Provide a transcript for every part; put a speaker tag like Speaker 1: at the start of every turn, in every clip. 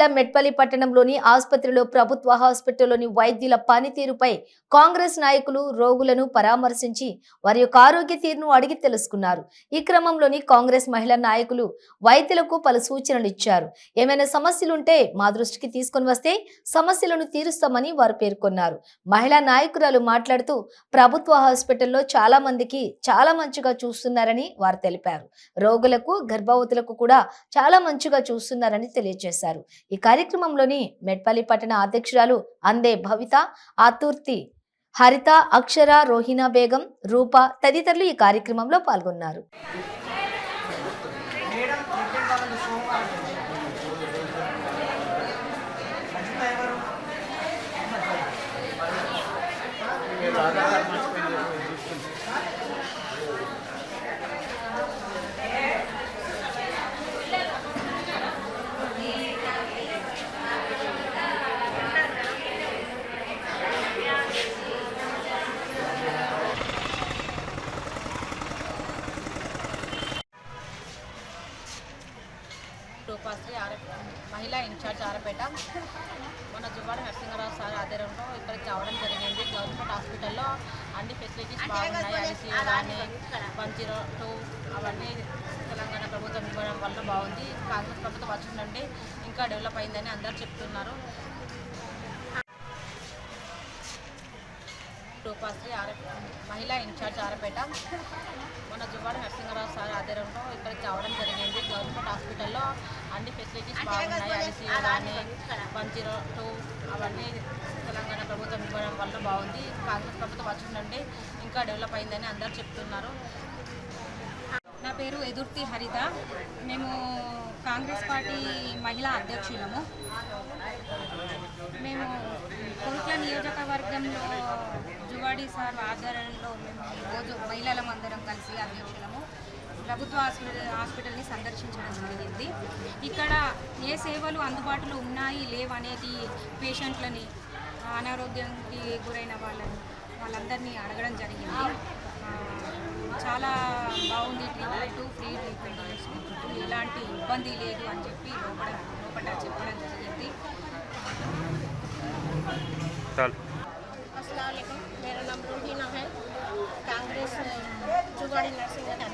Speaker 1: జిల్లా మెట్పల్లి పట్టణంలోని ఆసుపత్రిలో ప్రభుత్వ హాస్పిటల్లోని వైద్యుల పనితీరుపై కాంగ్రెస్ నాయకులు రోగులను పరామర్శించి వారి యొక్క ఆరోగ్య తీరును అడిగి తెలుసుకున్నారు. ఈ క్రమంలోని కాంగ్రెస్ మహిళా నాయకులు వైద్యులకు పలు సూచనలు ఇచ్చారు. ఏమైనా సమస్యలుంటే మా దృష్టికి తీసుకొని వస్తే సమస్యలను తీరుస్తామని వారు పేర్కొన్నారు. మహిళా నాయకురాలు మాట్లాడుతూ ప్రభుత్వ హాస్పిటల్లో చాలా మందికి చాలా మంచిగా చూస్తున్నారని వారు తెలిపారు. రోగులకు గర్భవతులకు కూడా చాలా మంచిగా చూస్తున్నారని తెలియజేశారు. ఈ కార్యక్రమంలోని మెట్పల్లి పట్టణ అధ్యక్షురాలు అందే భవిత, ఆతుర్తి హరిత, అక్షర, రోహినా బేగం, రూప తదితరులు ఈ కార్యక్రమంలో పాల్గొన్నారు.
Speaker 2: రూపాశ్రీ మహిళా ఇన్ఛార్జ్ ఆరపేట మన జువాడి నరసింహరావు సార్ ఆధ్వర్యంలో ఇక్కడికి రావడం జరిగింది. గవర్నమెంట్ హాస్పిటల్లో అన్ని ఫెసిలిటీస్ బాగున్నాయి. ఐసీయూ కానీ 102 అవన్నీ తెలంగాణ ప్రభుత్వం ఇవ్వడం వల్ల బాగుంది. కాంగ్రెస్ ప్రభుత్వం వచ్చిందండి ఇంకా డెవలప్ అయిందని అందరూ చెప్తున్నారు. రూపాశ్రీ మహిళా ఇన్ఛార్జ్ ఆరపేట మన జువాడి నరసింహరావు సార్ ఆధ్వర్యంలో ఇక్కడికి రావడం జరిగింది. గవర్నమెంట్ హాస్పిటల్లో అన్ని ఫెసిలిటీస్ బాగున్నాయి. ఐసీయూ కానీ 102 అవన్నీ తెలంగాణ ప్రభుత్వం ఇవ్వడం వల్ల బాగుంది. కాంగ్రెస్ ప్రభుత్వం వచ్చిందండి ఇంకా డెవలప్ అయిందని అందరూ చెప్తున్నారు.
Speaker 3: నా పేరు ఎదుర్తి హరిత. మేము కాంగ్రెస్ పార్టీ మహిళా అధ్యక్షులము. మేము కోట్ల నియోజకవర్గంలో జువాడి సార్ ఆధ్వర్యంలో మేము ఈరోజు మహిళలందరం కలిసి అధ్యక్షులము ప్రభుత్వ హాస్పిటల్ని సందర్శించడం జరిగింది. ఇక్కడ ఏ సేవలు అందుబాటులో ఉన్నాయి లేవనేది పేషెంట్లని, అనారోగ్యానికి గురైన వాళ్ళందరినీ అడగడం జరిగింది. చాలా బాగుంది ట్రీట్మెంట్, ఫ్రీ ట్రీట్మెంట్, ఎలాంటి ఇబ్బంది లేదు అని చెప్పి లోపల చెప్పడం జరిగింది.
Speaker 4: अस्सलाम वालेकुम, मेरा नाम रोहिना है, कांग्रेस जुवाड़ी नर्सिंग है।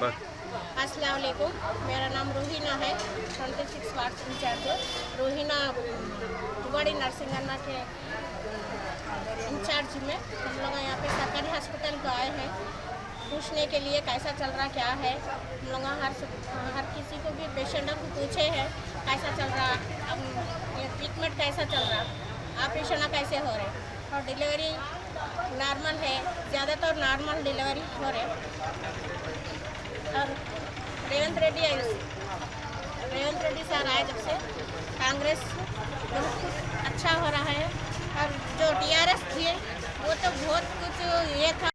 Speaker 4: अस्सलाम वालेकुम, मेरा नाम रोहिना है, 26 वार्ड इंचार्ज रोहिना जुवाड़ी नर्सिंग के इंचार्ज में हम लोग यहाँ पे सरकारी हॉस्पिटल को आए हैं पूछने के लिए कैसा चल रहा क्या है। हम लोग हर किसी को भी पेशेंटों को पूछे हैं कैसा चल रहा, ये ट्रीटमेंट कैसा चल रहा, ऑपरेशन कैसे हो रहे और डिलीवरी नॉर्मल है, ज़्यादातर नॉर्मल डिलीवरी हो रहे। और रेवंत रेड्डी सर आए जब से कांग्रेस बहुत कुछ अच्छा हो रहा है। और जो टीआरएस थे वो तो बहुत कुछ ये था।